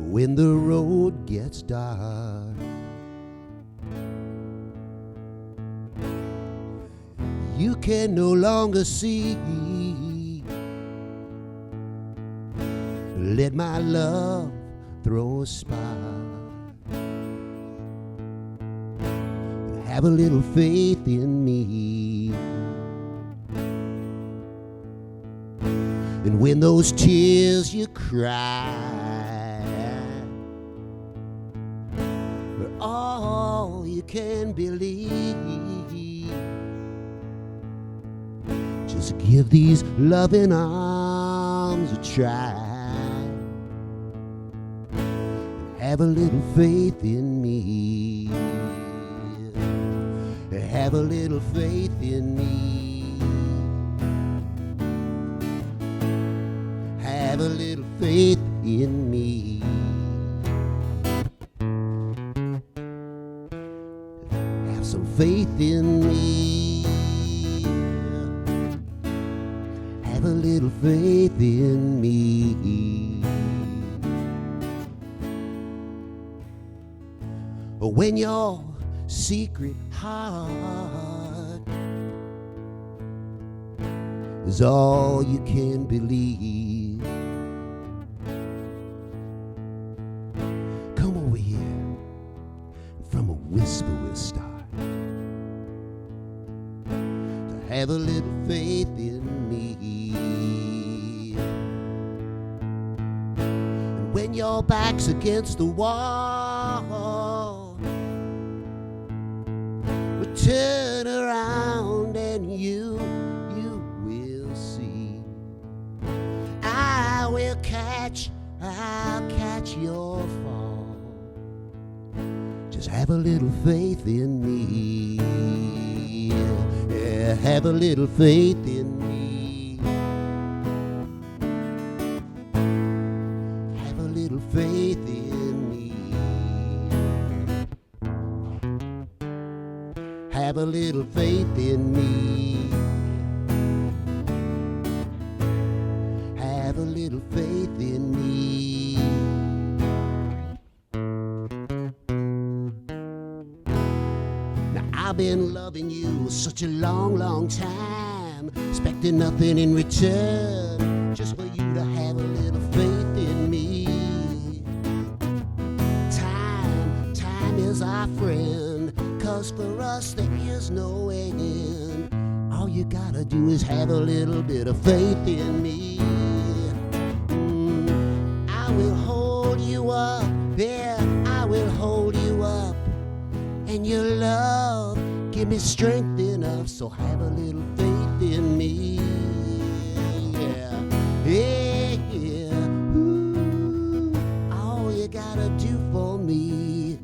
when the road gets dark. You can no longer see. Let my love throw a spark. Have a little faith in me. And when those tears you cry are all you can believe, just give these loving arms a try. Have a little faith in me. Have a little faith in me. Have a little faith in me. Have some faith in me. Have a little faith in me. When your secret heart is all you can believe, come over here, from a whisper we'll start, to have a little faith in me. And when your back's against the wall, turn around and you will see. I'll catch your fall. Just have a little faith in me. Yeah, have a little faith in me. Have a little faith in me. Have a little faith in me. Have a little faith in me. Now I've been loving you such a long, long time, expecting nothing in return, just for you to have a little faith in me. Time is our friend, 'cause for us there is no end. All you gotta do is have a little bit of faith in me. I will hold you up, yeah, I will hold you up. And your love give me strength enough, so have a little faith in me. Yeah, yeah, yeah. Ooh, all you gotta do for me,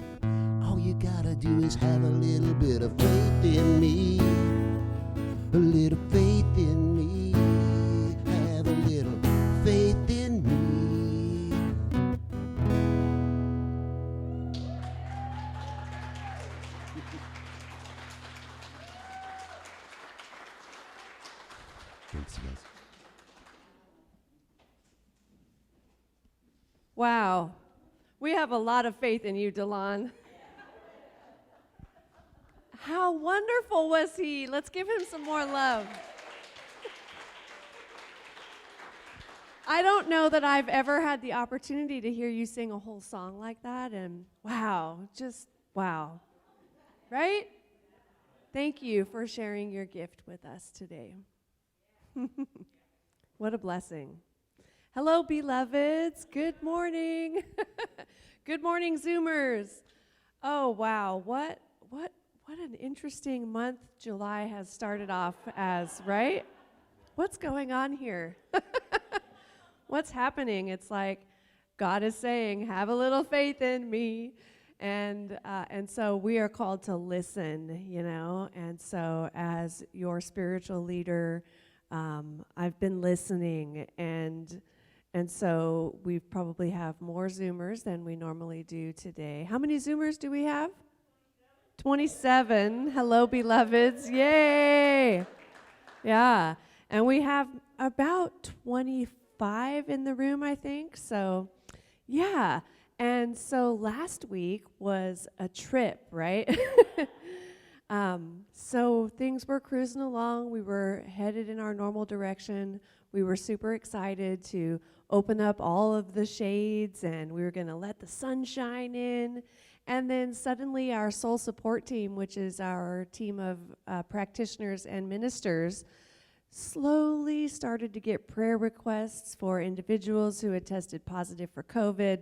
all you gotta do is have a little bit of faith in me. A little faith in me. Have a little faith in me. Thanks, guys. Wow. We have a lot of faith in you, Delon. How wonderful was he? Let's give him some more love. I don't know that I've ever had the opportunity to hear you sing a whole song like that, and wow, just wow. Right? Thank you for sharing your gift with us today. What a blessing. Hello, beloveds. Good morning. Good morning, Zoomers. Oh, wow. What an interesting month July has started off as, right? What's going on here? What's happening? It's like God is saying, have a little faith in me. And so we are called to listen, you know. And so as your spiritual leader, I've been listening, and so we probably have more Zoomers than we normally do today. How many Zoomers do we have? 27. Hello, beloveds. Yay. Yeah. And we have about 25 in the room, I think. So, yeah. And so last week was a trip, right? So things were cruising along. We were headed in our normal direction. We were super excited to open up all of the shades, and we were going to let the sunshine in. And then suddenly our soul support team, which is our team of practitioners and ministers, slowly started to get prayer requests for individuals who had tested positive for COVID.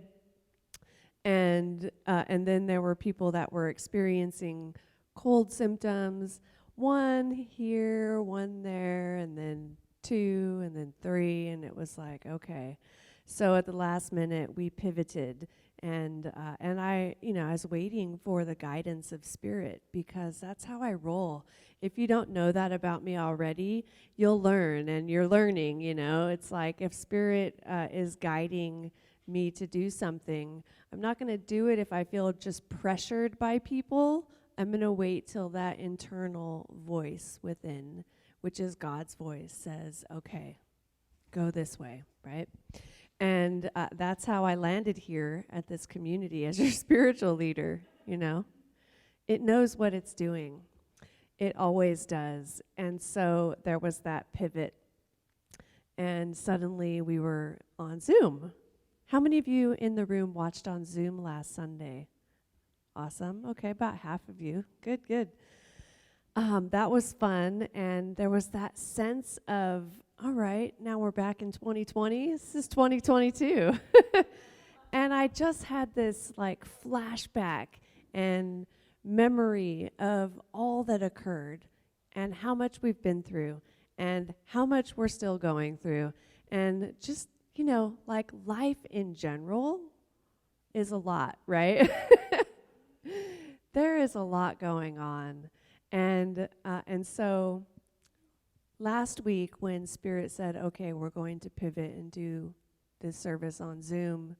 And then there were people that were experiencing cold symptoms, one here, one there, and then 2, and then 3, and it was like, okay. So at the last minute, we pivoted, and I was waiting for the guidance of Spirit, because that's how I roll. If you don't know that about me already, you'll learn, and you're learning, It's like if Spirit is guiding me to do something, I'm not going to do it if I feel just pressured by people. I'm going to wait till that internal voice within, which is God's voice, says, okay, go this way, right? And that's how I landed here at this community as your spiritual leader, It knows what it's doing. It always does. And so there was that pivot. And suddenly we were on Zoom. How many of you in the room watched on Zoom last Sunday? Awesome. Okay, about half of you. Good. That was fun, and there was that sense of, all right, now we're back in 2020. This is 2022. And I just had this flashback and memory of all that occurred and how much we've been through and how much we're still going through. And just, life in general is a lot, right? There is a lot going on. And so last week when Spirit said, okay, we're going to pivot and do this service on Zoom,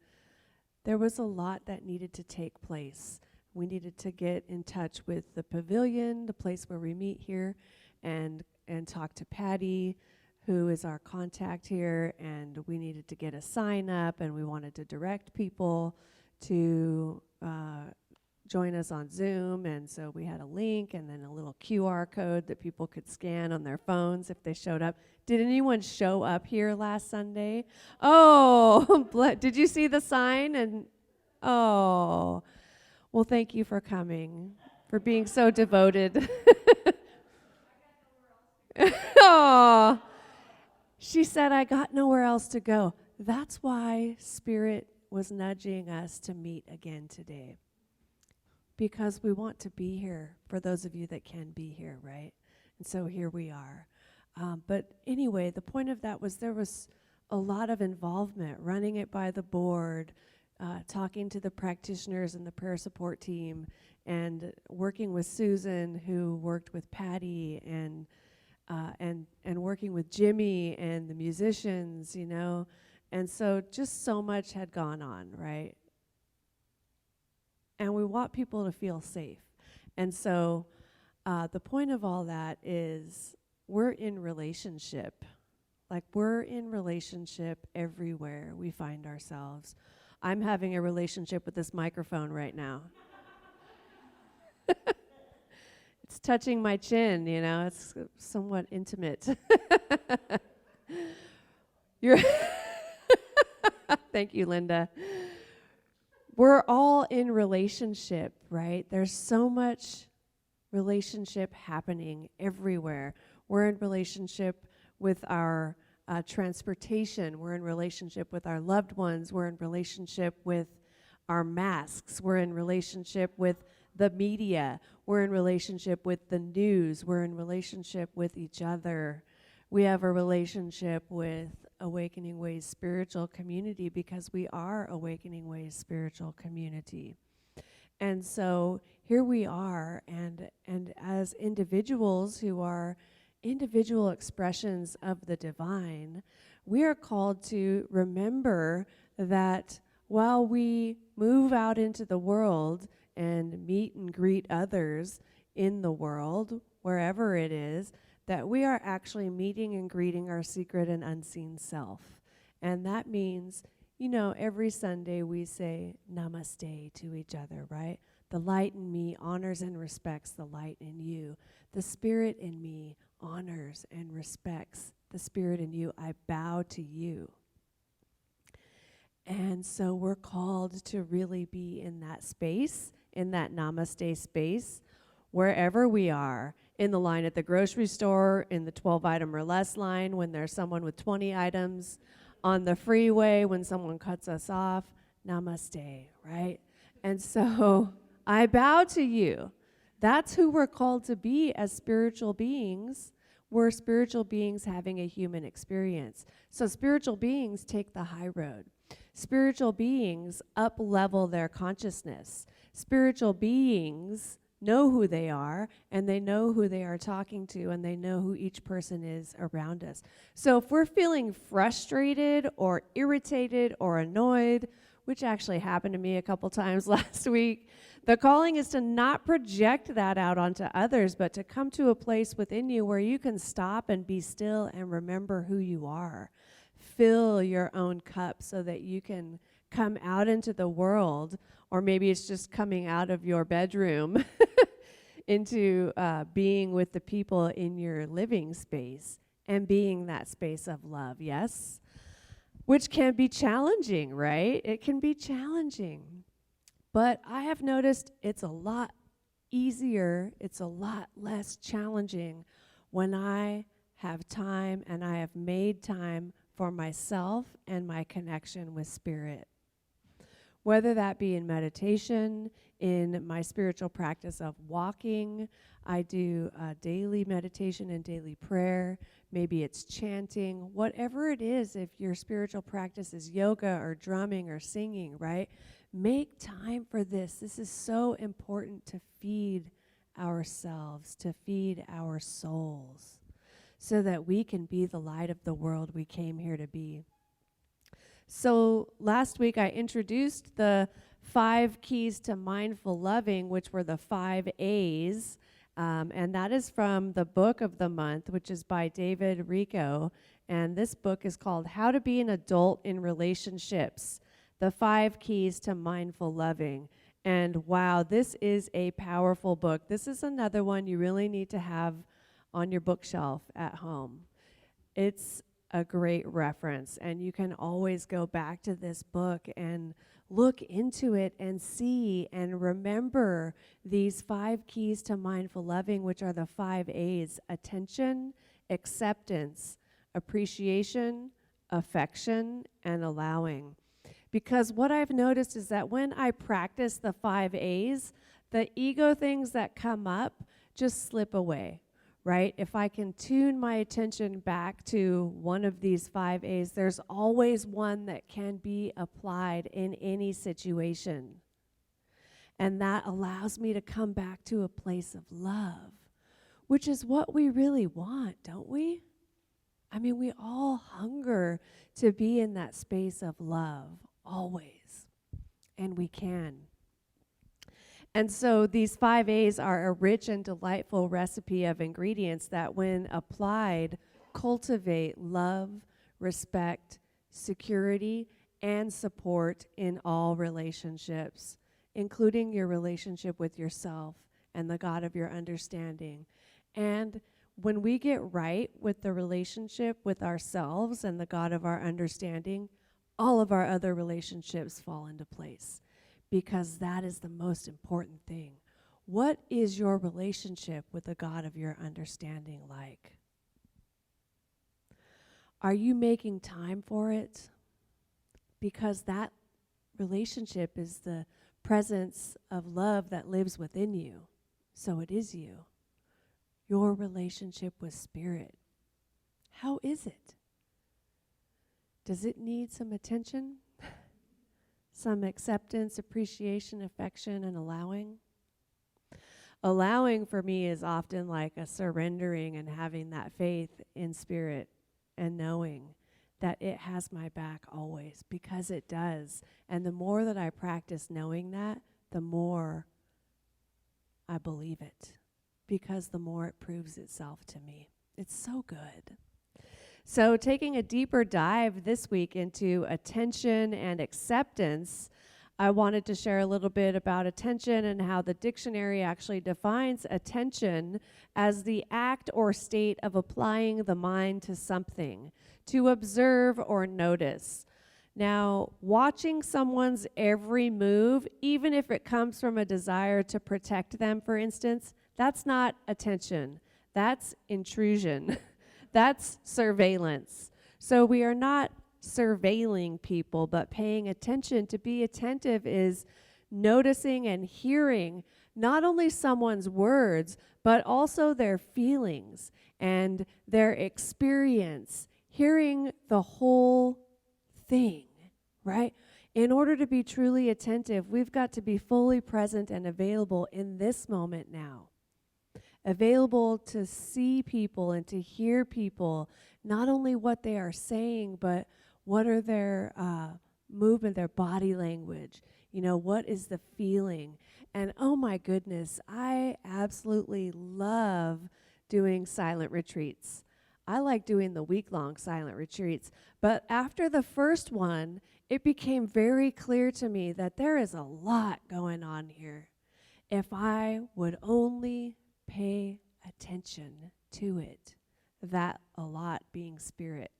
there was a lot that needed to take place. We needed to get in touch with the pavilion, the place where we meet here, and talk to Patty, who is our contact here, and we needed to get a sign up, and we wanted to direct people to join us on Zoom, and so we had a link and then a little QR code that people could scan on their phones if they showed up. Did anyone show up here last Sunday? Oh, did you see the sign? And oh, well, thank you for coming, for being so devoted. Oh, she said, I got nowhere else to go. That's why Spirit was nudging us to meet again today. Because we want to be here for those of you that can be here, right? And so here we are. But anyway, the point of that was there was a lot of involvement, running it by the board, talking to the practitioners and the prayer support team, and working with Susan, who worked with Patty, and working with Jimmy and the musicians, And so just so much had gone on, right? And we want people to feel safe. And so the point of all that is we're in relationship. We're in relationship everywhere we find ourselves. I'm having a relationship with this microphone right now. It's touching my chin, It's somewhat intimate. Thank you, Linda. We're all in relationship, right? There's so much relationship happening everywhere. We're in relationship with our transportation. We're in relationship with our loved ones. We're in relationship with our masks. We're in relationship with the media. We're in relationship with the news. We're in relationship with each other. We have a relationship with Awakening Ways spiritual community because we are Awakening Ways spiritual community. And so here we are, and as individuals who are individual expressions of the divine, we are called to remember that while we move out into the world and meet and greet others in the world, wherever it is, that we are actually meeting and greeting our secret and unseen self. And that means You know, every Sunday we say namaste to each other, right? The light in me honors and respects the light in you. The spirit in me honors and respects the spirit in you. I bow to you. And so we're called to really be in that space, in that namaste space, wherever we are, in the line at the grocery store, in the 12-item or less line, when there's someone with 20 items, on the freeway, when someone cuts us off, namaste, right? And so I bow to you. That's who we're called to be as spiritual beings. We're spiritual beings having a human experience. So spiritual beings take the high road. Spiritual beings up-level their consciousness. Spiritual beings know who they are, and they know who they are talking to, and they know who each person is around us. So if we're feeling frustrated or irritated or annoyed, which actually happened to me a couple times last week, the calling is to not project that out onto others, but to come to a place within you where you can stop and be still and remember who you are. Fill your own cup so that you can come out into the world, or maybe it's just coming out of your bedroom into being with the people in your living space and being that space of love, yes? Which can be challenging, right? It can be challenging. But I have noticed it's a lot easier, it's a lot less challenging when I have time and I have made time for myself and my connection with spirit. Whether that be in meditation, in my spiritual practice of walking, I do daily meditation and daily prayer. Maybe it's chanting, whatever it is. If your spiritual practice is yoga or drumming or singing, right? Make time for this. This is so important to feed ourselves, to feed our souls, so that we can be the light of the world we came here to be. So last week I introduced the 5 keys to mindful loving, which were the 5 A's, and that is from the book of the month, which is by David Rico, and this book is called How to Be an Adult in Relationships, the 5 Keys to Mindful Loving. And wow, this is a powerful book. This is another one you really need to have on your bookshelf at home. It's a great reference, and you can always go back to this book and look into it and see and remember these 5 keys to mindful loving, which are the 5 A's: attention, acceptance, appreciation, affection, and allowing. Because what I've noticed is that when I practice the 5 A's, the ego things that come up just slip away. Right? If I can tune my attention back to one of these 5 A's, there's always one that can be applied in any situation. And that allows me to come back to a place of love, which is what we really want, don't we? I mean, we all hunger to be in that space of love, always. And we can. And so these 5 A's are a rich and delightful recipe of ingredients that, when applied, cultivate love, respect, security, and support in all relationships, including your relationship with yourself and the God of your understanding. And when we get right with the relationship with ourselves and the God of our understanding, all of our other relationships fall into place. Because that is the most important thing. What is your relationship with the God of your understanding like? Are you making time for it? Because that relationship is the presence of love that lives within you. So it is you. Your relationship with spirit. How is it? Does it need some attention? Some acceptance, appreciation, affection, and allowing? Allowing for me is often like a surrendering and having that faith in spirit and knowing that it has my back always, because it does. And the more that I practice knowing that, the more I believe it, because the more it proves itself to me. It's so good. So, taking a deeper dive this week into attention and acceptance, I wanted to share a little bit about attention and how the dictionary actually defines attention as the act or state of applying the mind to something, to observe or notice. Now, watching someone's every move, even if it comes from a desire to protect them, for instance, that's not attention. That's intrusion. That's surveillance. So we are not surveilling people, but paying attention. To be attentive is noticing and hearing not only someone's words, but also their feelings and their experience, hearing the whole thing, right? In order to be truly attentive, we've got to be fully present and available in this moment now. Available to see people and to hear people, not only what they are saying, but what are their movement, their body language. You know, what is the feeling? And oh my goodness, I absolutely love doing silent retreats. I like doing the week-long silent retreats. But after the first one, it became very clear to me that there is a lot going on here. If I would only pay attention to it, that a lot being spirit.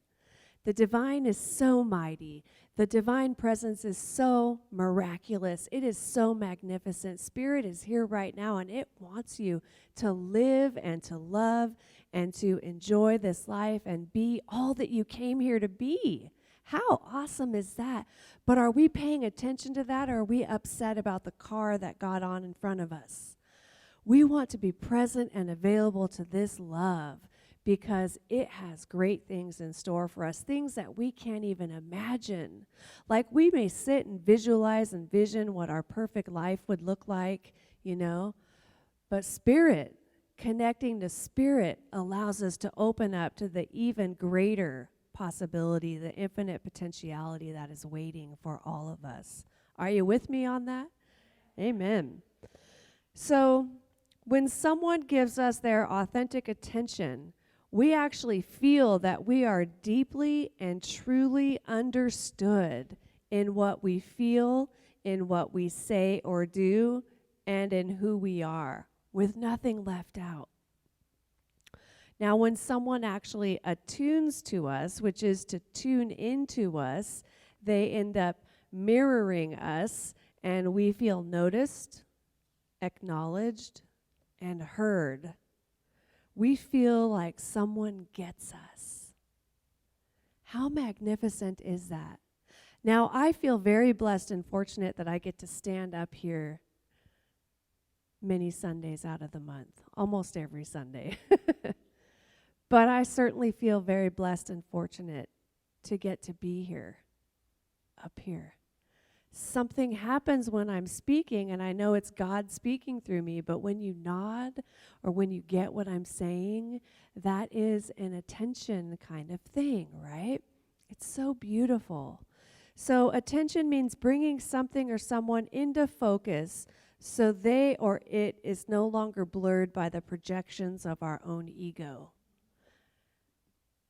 The divine is so mighty. The divine presence is so miraculous. It is so magnificent. Spirit is here right now, and it wants you to live and to love and to enjoy this life and be all that you came here to be. How awesome is that? But are we paying attention to that, or are we upset about the car that got on in front of us? We want to be present and available to this love because it has great things in store for us, things that we can't even imagine. Like we may sit and visualize and vision what our perfect life would look like, you know, but spirit, connecting to spirit allows us to open up to the even greater possibility, the infinite potentiality that is waiting for all of us. Are you with me on that? Amen. So, when someone gives us their authentic attention, we actually feel that we are deeply and truly understood in what we feel, in what we say or do, and in who we are, with nothing left out. Now, when someone actually attunes to us, which is to tune into us, they end up mirroring us, and we feel noticed, acknowledged, and heard. We feel like someone gets us. How magnificent is that? Now, I feel very blessed and fortunate that I get to stand up here many Sundays out of the month, almost every Sunday. But I certainly feel very blessed and fortunate to get to be here, up here. Something happens when I'm speaking, and I know it's God speaking through me, but when you nod or when you get what I'm saying, that is an attention kind of thing, right? It's so beautiful. So attention means bringing something or someone into focus so they or it is no longer blurred by the projections of our own ego.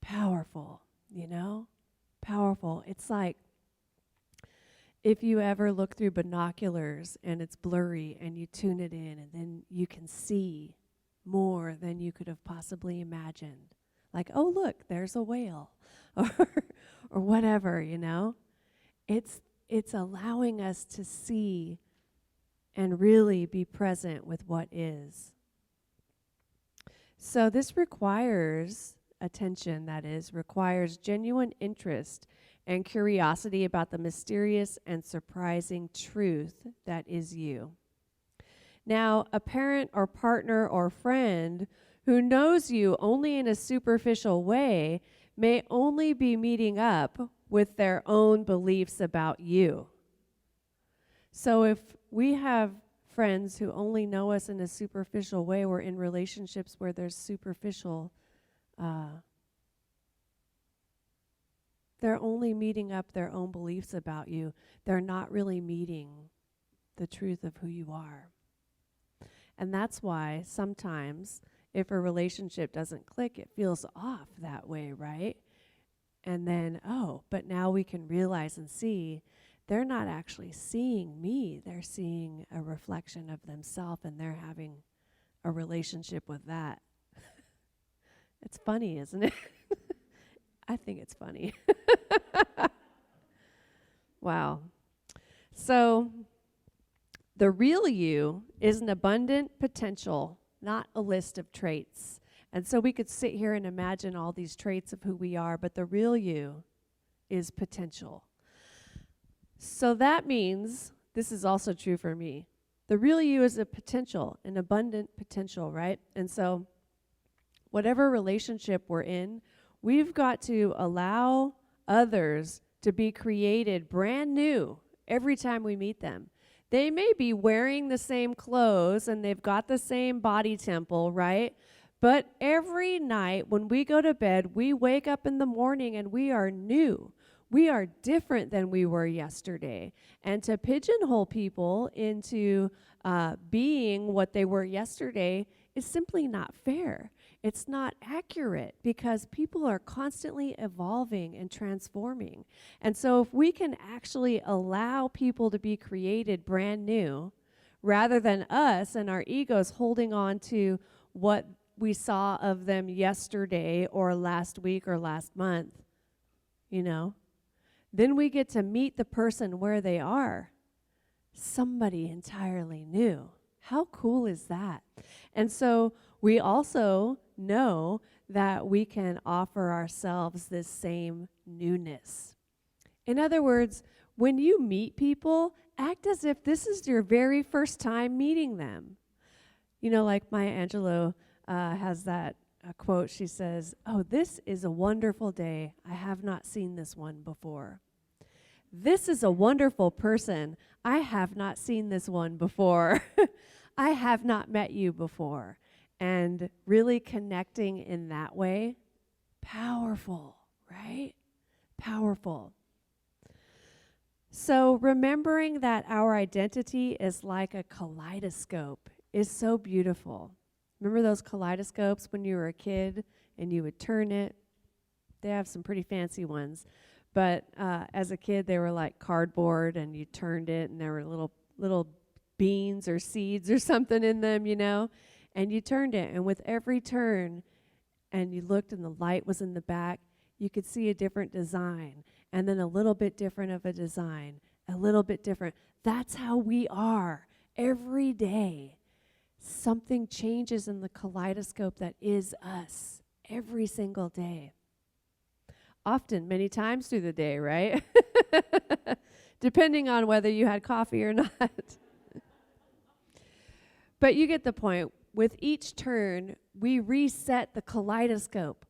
Powerful, you know? Powerful. It's like if you ever look through binoculars and it's blurry and you tune it in and then you can see more than you could have possibly imagined. Like, oh, look, there's a whale or whatever, you know. It's allowing us to see and really be present with what is. So this requires attention, that is, requires genuine interest and curiosity about the mysterious and surprising truth that is you. Now, a parent or partner or friend who knows you only in a superficial way may only be meeting up with their own beliefs about you. So if we have friends who only know us in a superficial way, we're in relationships where there's superficial they're only meeting up their own beliefs about you. They're not really meeting the truth of who you are. And that's why sometimes if a relationship doesn't click, it feels off that way, right? And then, but now we can realize and see they're not actually seeing me. They're seeing a reflection of themselves, and they're having a relationship with that. It's funny, isn't it? I think it's funny. Wow. So the real you is an abundant potential, not a list of traits. And so we could sit here and imagine all these traits of who we are, but the real you is potential. So that means, this is also true for me, the real you is a potential, an abundant potential, right? And so whatever relationship we're in, we've got to allow others to be created brand new every time we meet them. They may be wearing the same clothes and they've got the same body temple, right? But every night when we go to bed, we wake up in the morning and we are new. We are different than we were yesterday. And to pigeonhole people into being what they were yesterday is simply not fair. It's not accurate because people are constantly evolving and transforming. And so if we can actually allow people to be created brand new, rather than us and our egos holding on to what we saw of them yesterday or last week or last month, then we get to meet the person where they are, somebody entirely new. How cool is that? And so we also know that we can offer ourselves this same newness. In other words, when you meet people, act as if this is your very first time meeting them. Like Maya Angelou has that quote. She says, "Oh, this is a wonderful day. I have not seen this one before. This is a wonderful person. I have not seen this one before. I have not met you before." And really connecting in that way, powerful, right? Powerful. So remembering that our identity is like a kaleidoscope is so beautiful. Remember those kaleidoscopes when you were a kid and you would turn it? They have some pretty fancy ones. But as a kid, they were like cardboard, and you turned it, and there were little beans or seeds or something in them, and you turned it. And with every turn, and you looked and the light was in the back, you could see a different design, and then a little bit different of a design, a little bit different. That's how we are every day. Something changes in the kaleidoscope that is us every single day. Often, many times through the day, right? Depending on whether you had coffee or not. But you get the point. With each turn, we reset the kaleidoscope,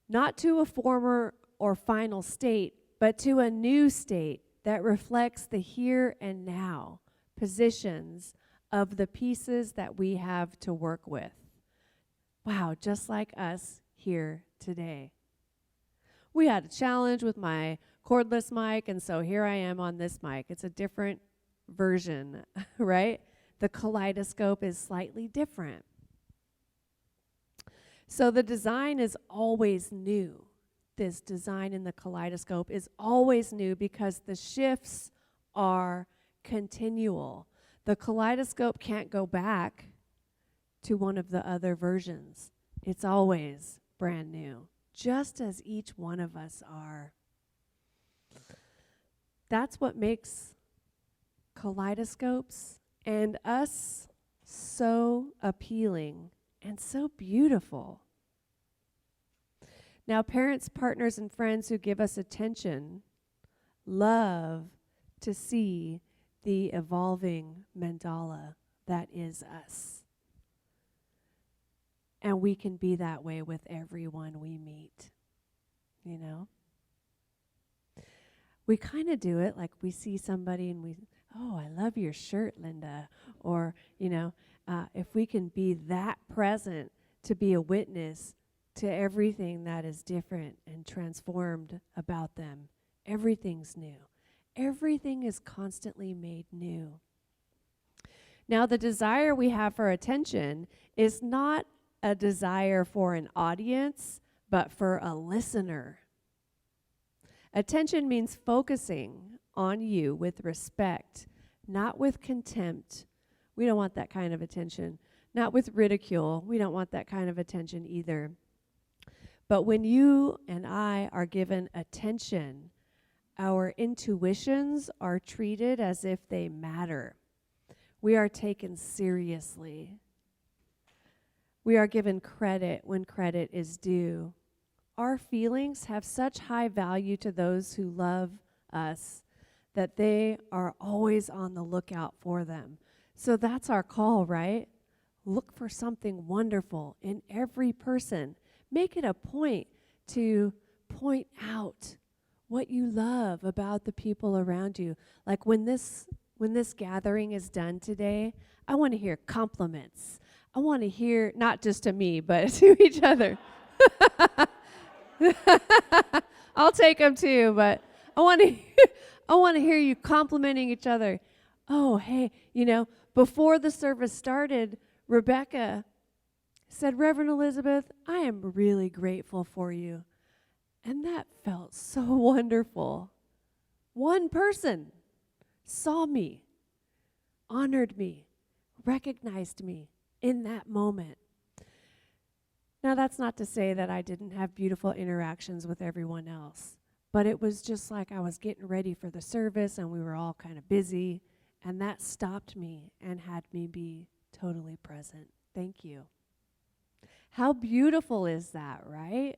not to a former or final state, but to a new state that reflects the here and now positions of the pieces that we have to work with. Wow, just like us here today. We had a challenge with my cordless mic, and so here I am on this mic. It's a different version, right? The kaleidoscope is slightly different. So the design is always new. This design in the kaleidoscope is always new because the shifts are continual. The kaleidoscope can't go back to one of the other versions. It's always brand new, just as each one of us are. That's what makes kaleidoscopes and us so appealing and so beautiful. Now, parents, partners, and friends who give us attention love to see the evolving mandala that is us. And we can be that way with everyone we meet, We kind of do it like we see somebody and we, "Oh, I love your shirt, Linda." Or, if we can be that present to be a witness to everything that is different and transformed about them, everything's new. Everything is constantly made new. Now, the desire we have for attention is not a desire for an audience, but for a listener. Attention means focusing on you with respect, not with contempt. We don't want that kind of attention. Not with ridicule. We don't want that kind of attention either. But when you and I are given attention, our intuitions are treated as if they matter. We are taken seriously. We are given credit when credit is due. Our feelings have such high value to those who love us that they are always on the lookout for them. So that's our call, right? Look for something wonderful in every person. Make it a point to point out what you love about the people around you. Like when this gathering is done today, I want to hear compliments. I want to hear, not just to me, but to each other. I'll take them too, but I want to hear you complimenting each other. Oh, hey, before the service started, Rebecca said, Reverend Elizabeth, I am really grateful for you. And that felt so wonderful. One person saw me, honored me, recognized me in that moment. Now, that's not to say that I didn't have beautiful interactions with everyone else, but it was just like I was getting ready for the service and we were all kind of busy, and that stopped me and had me be totally present. Thank you. How beautiful is that, right?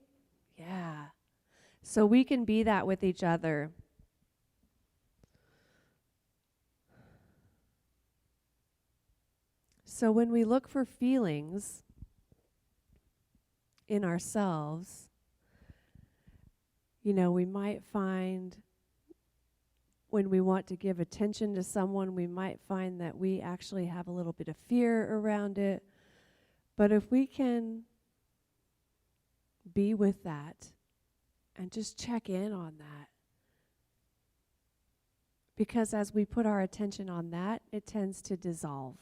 Yeah. So we can be that with each other. So when we look for feelings in ourselves, we might find when we want to give attention to someone, we might find that we actually have a little bit of fear around it. But if we can be with that and just check in on that, because as we put our attention on that, it tends to dissolve.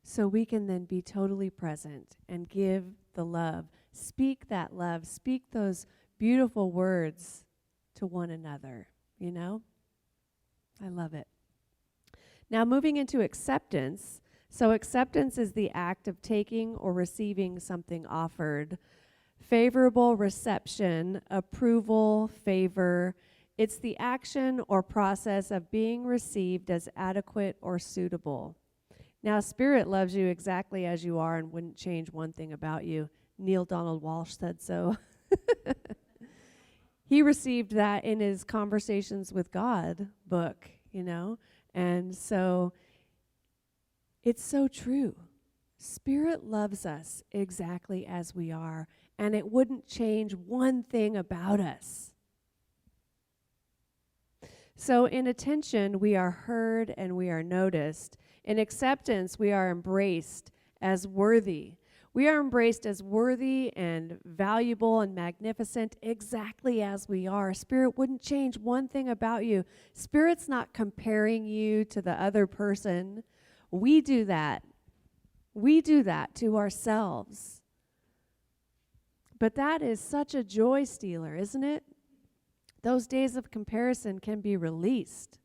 So we can then be totally present and give the love. Speak that love. Speak those beautiful words to one another, I love it. Now moving into acceptance. So acceptance is the act of taking or receiving something offered. Favorable reception, approval, favor. It's the action or process of being received as adequate or suitable. Now, Spirit loves you exactly as you are and wouldn't change one thing about you. Neil Donald Walsh said so. He received that in his Conversations with God book, And so it's so true. Spirit loves us exactly as we are, and it wouldn't change one thing about us. So in attention, we are heard and we are noticed. In acceptance, we are embraced as worthy. We are embraced as worthy and valuable and magnificent exactly as we are. Spirit wouldn't change one thing about you. Spirit's not comparing you to the other person. We do that. We do that to ourselves. But that is such a joy stealer, isn't it? Those days of comparison can be released.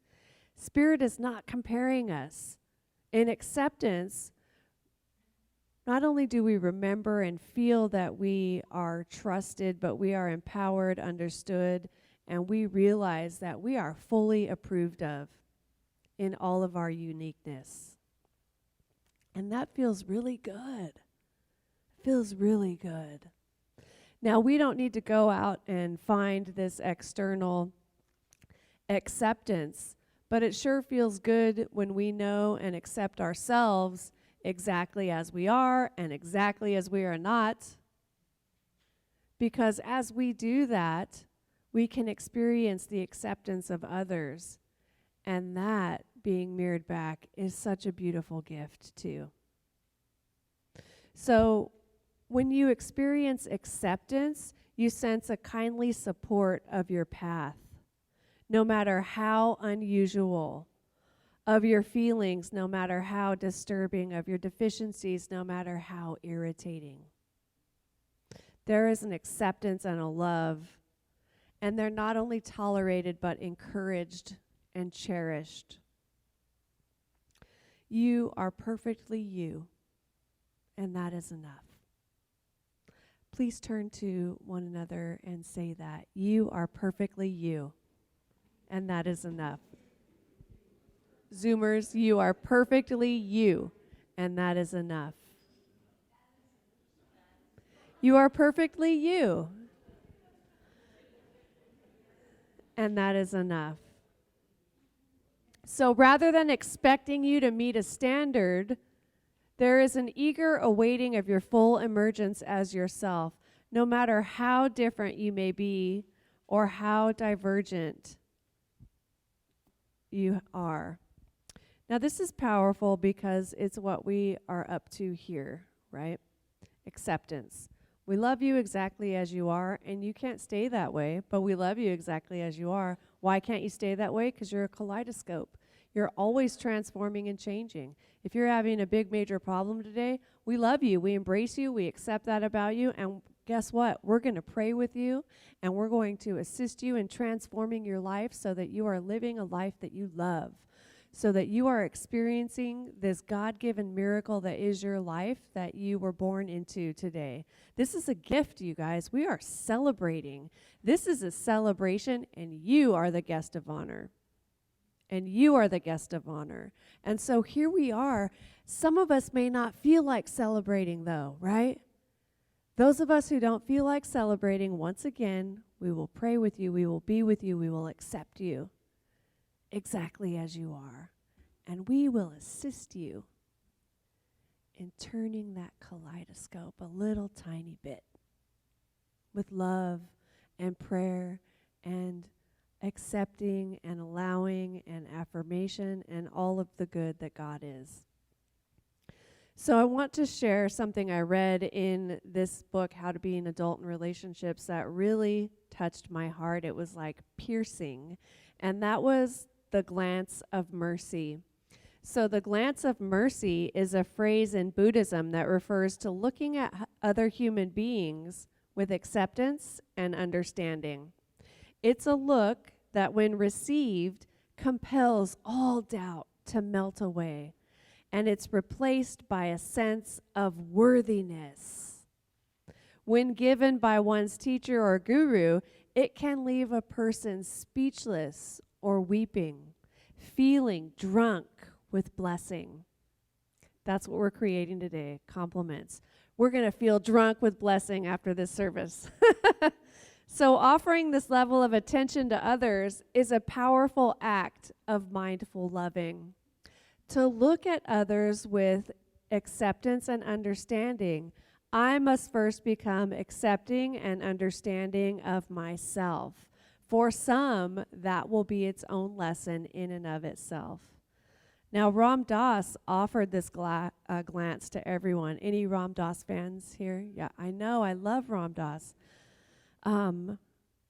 Spirit is not comparing us. In acceptance, not only do we remember and feel that we are trusted, but we are empowered, understood, and we realize that we are fully approved of in all of our uniqueness. And that feels really good. Feels really good. Now, we don't need to go out and find this external acceptance, but it sure feels good when we know and accept ourselves exactly as we are and exactly as we are not. Because as we do that, we can experience the acceptance of others. And that, being mirrored back, is such a beautiful gift too. So, when you experience acceptance, you sense a kindly support of your path, no matter how unusual, of your feelings, no matter how disturbing, of your deficiencies, no matter how irritating. There is an acceptance and a love, And they're not only tolerated, but encouraged and cherished. You are perfectly you, and that is enough. Please turn to one another and say that. You are perfectly you, and that is enough. Zoomers, you are perfectly you, and that is enough. You are perfectly you, and that is enough. So rather than expecting you to meet a standard, there is an eager awaiting of your full emergence as yourself, no matter how different you may be or how divergent you are. Now, this is powerful because it's what we are up to here, right? Acceptance. We love you exactly as you are, and you can't stay that way, but we love you exactly as you are. Why can't you stay that way? Because you're a kaleidoscope. You're always transforming and changing. If you're having a big major problem today, we love you, we embrace you, we accept that about you, and guess what? We're going to pray with you, and we're going to assist you in transforming your life so that you are living a life that you love, so that you are experiencing this God-given miracle that is your life that you were born into today. This is a gift, you guys. We are celebrating. This is a celebration, and you are the guest of honor. And you are the guest of honor. And so here we are. Some of us may not feel like celebrating, though, right? Those of us who don't feel like celebrating, once again, we will pray with you, we will be with you, we will accept you exactly as you are. And we will assist you in turning that kaleidoscope a little tiny bit with love and prayer and accepting and allowing and affirmation and all of the good that God is. So I want to share something I read in this book, How to Be an Adult in Relationships, that really touched my heart. It was like piercing, and that was the glance of mercy. So the glance of mercy is a phrase in Buddhism that refers to looking at other human beings with acceptance and understanding. It's a look that, when received, compels all doubt to melt away, and it's replaced by a sense of worthiness. When given by one's teacher or guru, it can leave a person speechless or weeping, feeling drunk with blessing. That's what we're creating today, compliments. We're going to feel drunk with blessing after this service. So offering this level of attention to others is a powerful act of mindful loving. To look at others with acceptance and understanding, I must first become accepting and understanding of myself. For some, that will be its own lesson in and of itself. Now, Ram Dass offered this glance to everyone. Any Ram Dass fans here? Yeah, I know. I love Ram Dass.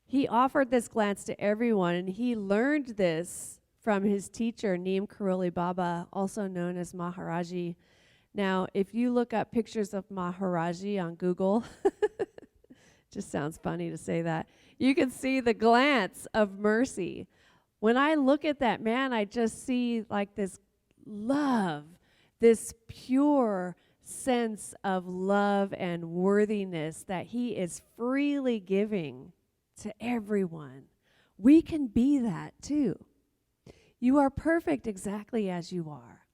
He offered this glance to everyone, and he learned this from his teacher, Neem Karoli Baba, also known as Maharaji. Now, if you look up pictures of Maharaji on Google, just sounds funny to say that, you can see the glance of mercy. When I look at that man, I just see like this love, this pure sense of love and worthiness that he is freely giving to everyone. We can be that too. You are perfect exactly as you are.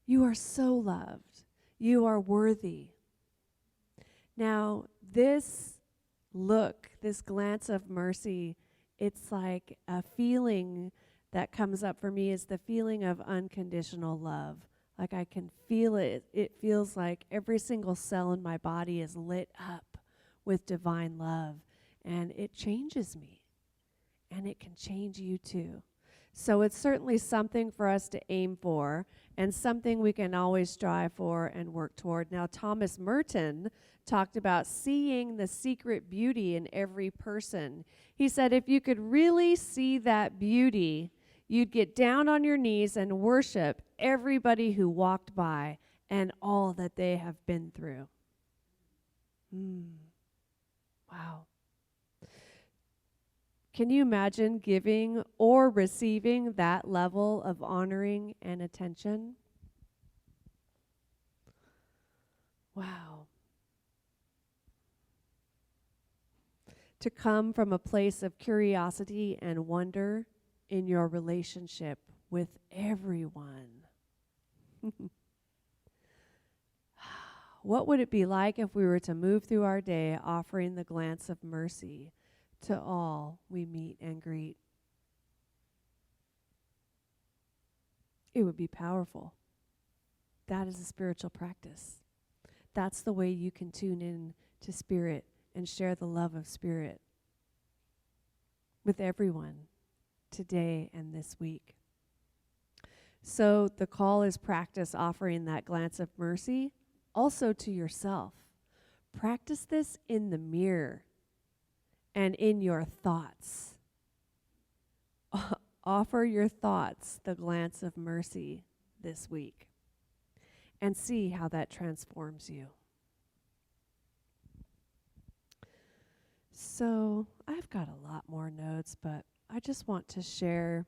You are so loved. You are worthy. Now, this look, this glance of mercy, it's like a feeling that comes up for me is the feeling of unconditional love. Like I can feel it. It feels like every single cell in my body is lit up with divine love. And it changes me. And it can change you too. So it's certainly something for us to aim for and something we can always strive for and work toward. Now, Thomas Merton talked about seeing the secret beauty in every person. He said if you could really see that beauty, you'd get down on your knees and worship everybody who walked by and all that they have been through. Wow. Can you imagine giving or receiving that level of honoring and attention? Wow. To come from a place of curiosity and wonder in your relationship with everyone. What would it be like if we were to move through our day offering the glance of mercy to all we meet and greet? It would be powerful. That is a spiritual practice. That's the way you can tune in to Spirit and share the love of Spirit with everyone today and this week. So the call is practice offering that glance of mercy also to yourself. Practice this in the mirror and in your thoughts. Offer your thoughts the glance of mercy this week and see how that transforms you. So I've got a lot more notes, but I just want to share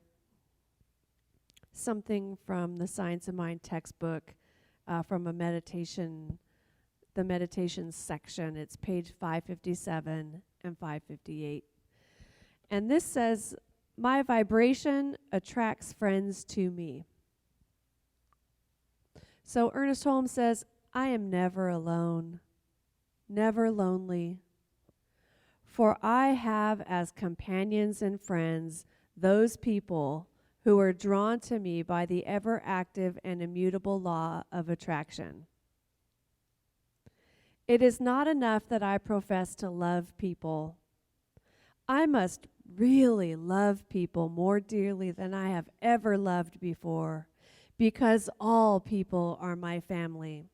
something from the Science of Mind textbook from a meditation, the meditations section. It's page 557 and 558. And this says, my vibration attracts friends to me. So Ernest Holmes says, I am never alone, never lonely. For I have as companions and friends those people who are drawn to me by the ever active and immutable law of attraction. It is not enough that I profess to love people. I must really love people more dearly than I have ever loved before, because all people are my family.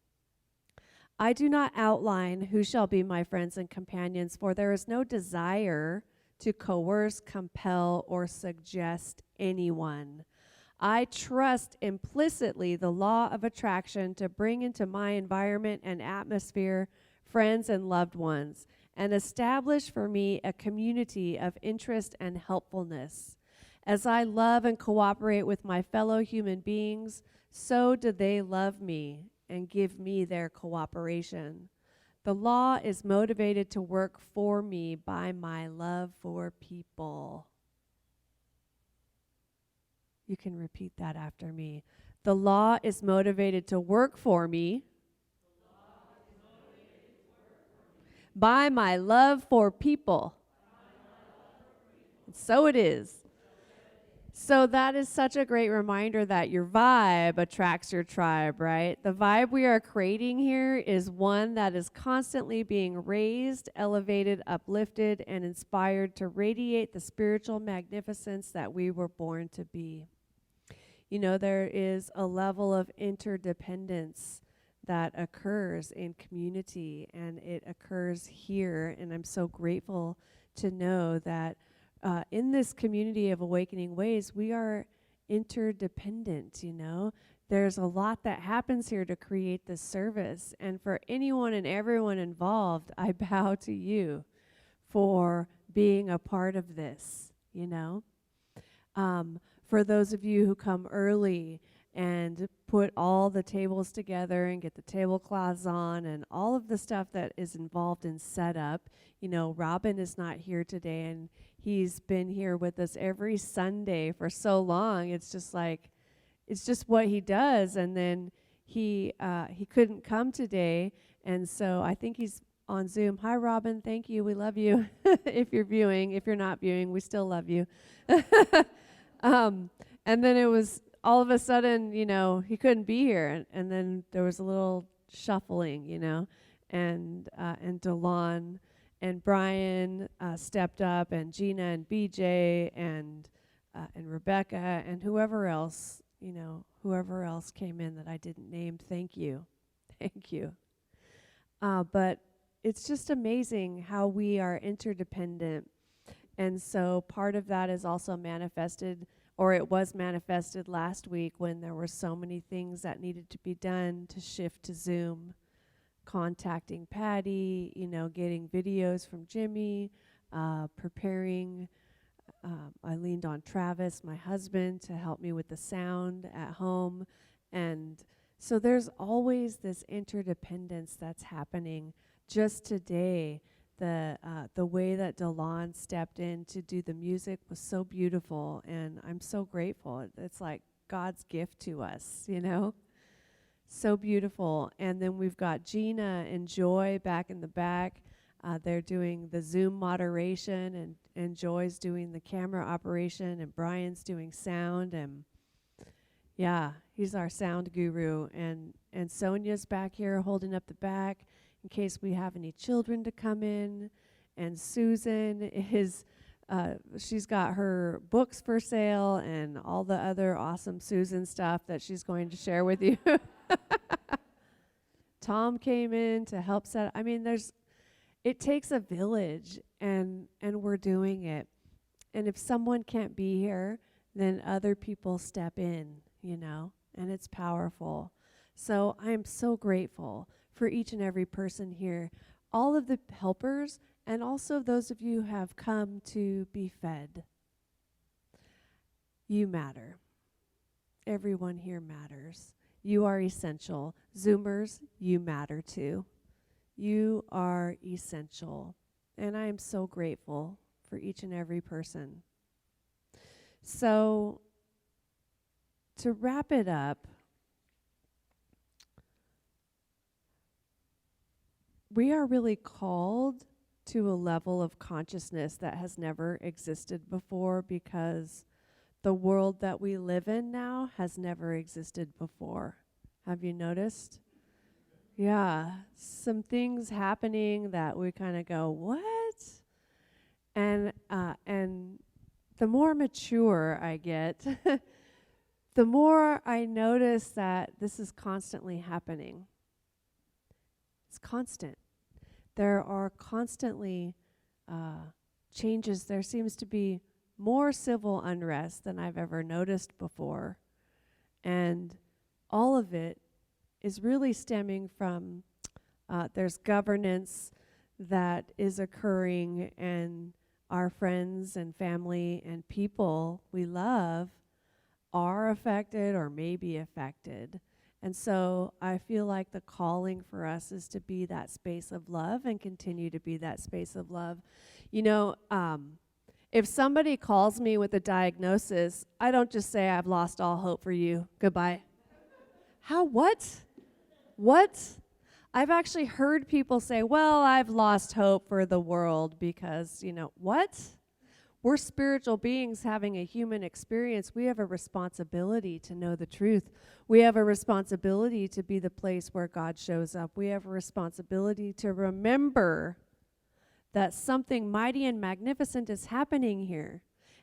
I do not outline who shall be my friends and companions, for there is no desire to coerce, compel, or suggest anyone. I trust implicitly the law of attraction to bring into my environment and atmosphere friends and loved ones, and establish for me a community of interest and helpfulness. As I love and cooperate with my fellow human beings, so do they love me and give me their cooperation. The law is motivated to work for me by my love for people. You can repeat that after me. The law is motivated to work for me by my love for people. And so it is. So that is such a great reminder that your vibe attracts your tribe, right? The vibe we are creating here is one that is constantly being raised, elevated, uplifted, and inspired to radiate the spiritual magnificence that we were born to be. You know, there is a level of interdependence that occurs in community, and it occurs here, and I'm so grateful to know that in this community of Awakening Ways, we are interdependent, you know. There's a lot that happens here to create this service. And for anyone and everyone involved, I bow to you for being a part of this, you know. For those of you who come early and put all the tables together and get the tablecloths on and all of the stuff that is involved in setup. You know, Robin is not here today, and he's been here with us every Sunday for so long. It's just like, it's just what he does. And then he couldn't come today, and so I think he's on Zoom. Hi, Robin. Thank you. We love you. If you're viewing, if you're not viewing, we still love you. And then it was all of a sudden, you know, he couldn't be here, and then there was a little shuffling, you know, and DeLon and Brian stepped up, and Gina and BJ and Rebecca and whoever else, you know, whoever else came in that I didn't name. Thank you. Thank you. But it's just amazing how we are interdependent. And so part of that is also manifested, or it was manifested last week when there were so many things that needed to be done to shift to Zoom. Contacting Patty, you know, getting videos from Jimmy, preparing I leaned on Travis, my husband, to help me with the sound at home. And so there's always this interdependence that's happening. Just today, the way that Delon stepped in to do the music was so beautiful, and I'm so grateful. It's like God's gift to us, you know? So beautiful. And then we've got Gina and Joy back in the back. They're doing the Zoom moderation, and Joy's doing the camera operation, and Brian's doing sound, and yeah, he's our sound guru. And Sonia's back here holding up the back in case we have any children to come in. And Susan is, she's got her books for sale and all the other awesome Susan stuff that she's going to share with you. Tom came in to help set. I mean, it takes a village, and we're doing it. And if someone can't be here, then other people step in, you know, and it's powerful. So I am so grateful for each and every person here, all of the helpers, and also those of you who have come to be fed. You matter. Everyone here matters. You are essential. Zoomers, you matter too. You are essential. And I am so grateful for each and every person. So, to wrap it up, we are really called to a level of consciousness that has never existed before, because the world that we live in now has never existed before. Have you noticed? Yeah, some things happening that we kind of go, what? And the more mature I get, the more I notice that this is constantly happening. It's constant. There are constantly changes. There seems to be more civil unrest than I've ever noticed before. And all of it is really stemming from there's governance that is occurring, and our friends and family and people we love are affected or may be affected. And so I feel like the calling for us is to be that space of love and continue to be that space of love. You know, if somebody calls me with a diagnosis, I don't just say, I've lost all hope for you. Goodbye. How? What? I've actually heard people say, well, I've lost hope for the world because, you know, what? We're spiritual beings having a human experience. We have a responsibility to know the truth. We have a responsibility to be the place where God shows up. We have a responsibility to remember that something mighty and magnificent is happening here.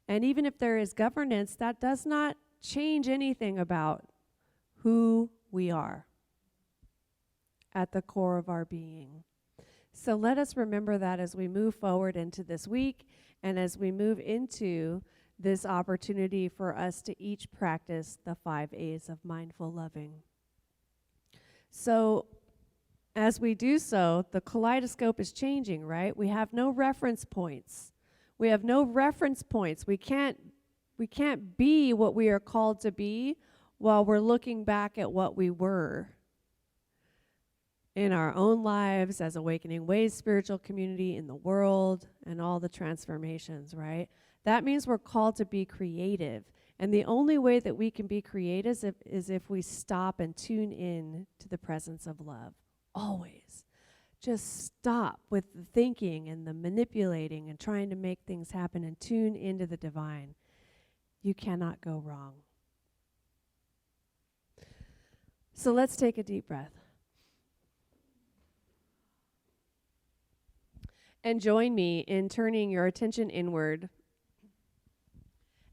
And even if there is governance, that does not change anything about who we are at the core of our being. So let us remember that as we move forward into this week and as we move into this opportunity for us to each practice the 5 A's of mindful loving. So as we do so, the kaleidoscope is changing, right? We have no reference points. We have no reference points. We can't be what we are called to be while we're looking back at what we were in our own lives as Awakening Ways spiritual community, in the world, and all the transformations, right? That means we're called to be creative. And the only way that we can be creative is if we stop and tune in to the presence of love. Always. Just stop with the thinking and the manipulating and trying to make things happen and tune into the divine. You cannot go wrong. So let's take a deep breath. And join me in turning your attention inward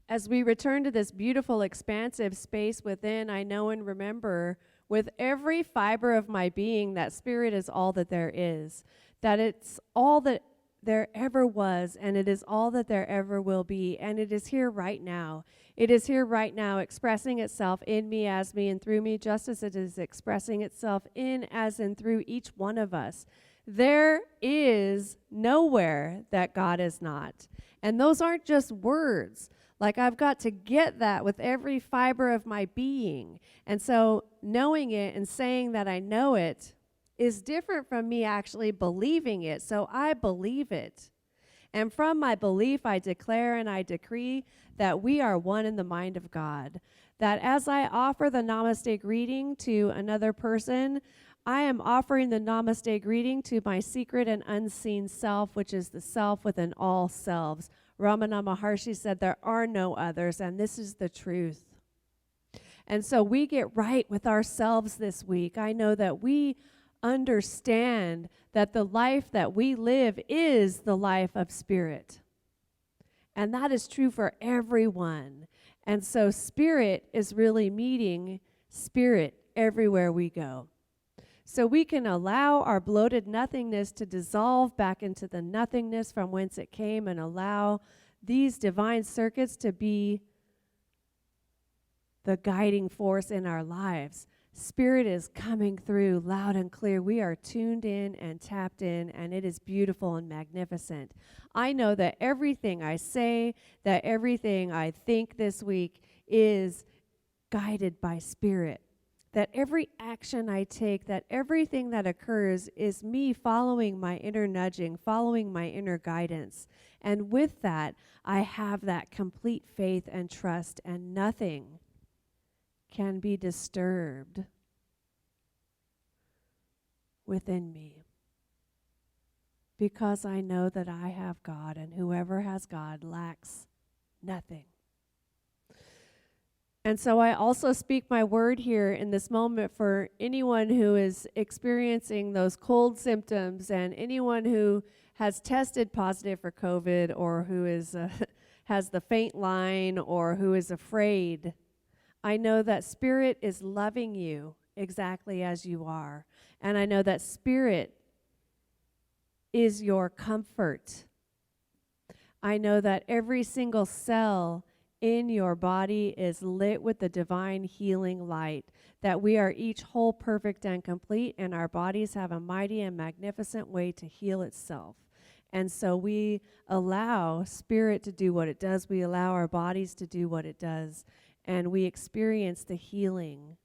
as we return to this beautiful, expansive space within. I know and remember with every fiber of my being that spirit is all that there is, that it's all that there ever was, and it is all that there ever will be, and it is here right now. It is here right now, expressing itself in me, as me, and through me, just as it is expressing itself in, as, and through each one of us. There is nowhere that God is not. And those aren't just words. Like, I've got to get that with every fiber of my being. And so knowing it and saying that I know it is different from me actually believing it. So I believe it. And from my belief, I declare and I decree that we are one in the mind of God. That as I offer the namaste greeting to another person, I am offering the namaste greeting to my secret and unseen self, which is the self within all selves. Ramana Maharshi said there are no others, and this is the truth. And so we get right with ourselves this week. I know that we understand that the life that we live is the life of spirit. And that is true for everyone. And so spirit is really meeting spirit everywhere we go. So we can allow our bloated nothingness to dissolve back into the nothingness from whence it came, and allow these divine circuits to be the guiding force in our lives. Spirit is coming through loud and clear. We are tuned in and tapped in, and it is beautiful and magnificent. I know that everything I say, that everything I think this week is guided by Spirit. That every action I take, that everything that occurs is me following my inner nudging, following my inner guidance. And with that, I have that complete faith and trust, and nothing can be disturbed within me. Because I know that I have God, and whoever has God lacks nothing. And so I also speak my word here in this moment for anyone who is experiencing those cold symptoms, and anyone who has tested positive for COVID, or who is has the faint line, or who is afraid. I know that Spirit is loving you exactly as you are. And I know that Spirit is your comfort. I know that every single cell in your body is lit with the divine healing light, that we are each whole, perfect, and complete, and our bodies have a mighty and magnificent way to heal itself. And so we allow Spirit to do what it does. We allow our bodies to do what it does. And we experience the healing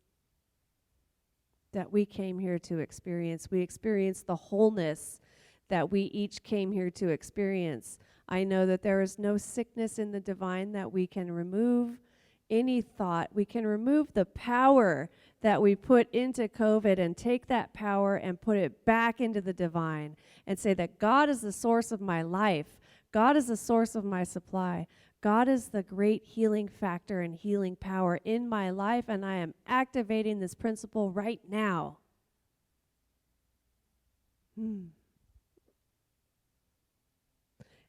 that we came here to experience. We experience the wholeness that we each came here to experience. I know that there is no sickness in the divine that we can remove any thought. We can remove the power that we put into COVID and take that power and put it back into the divine and say that God is the source of my life. God is the source of my supply. God is the great healing factor and healing power in my life, and I am activating this principle right now.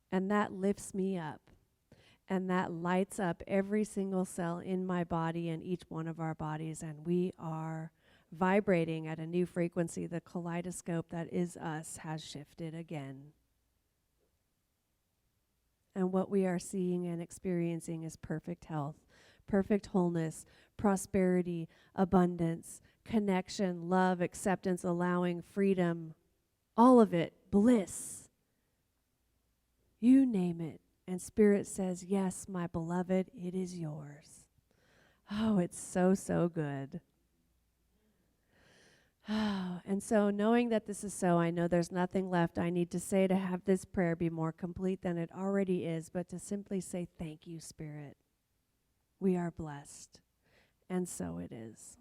And that lifts me up, and that lights up every single cell in my body and each one of our bodies, and we are vibrating at a new frequency. The kaleidoscope that is us has shifted again. And what we are seeing and experiencing is perfect health, perfect wholeness, prosperity, abundance, connection, love, acceptance, allowing, freedom, all of it, bliss. You name it. And Spirit says, yes, my beloved, it is yours. Oh, it's so, so good. And so knowing that this is so, I know there's nothing left I need to say to have this prayer be more complete than it already is, but to simply say, thank you, Spirit. We are blessed. And so it is.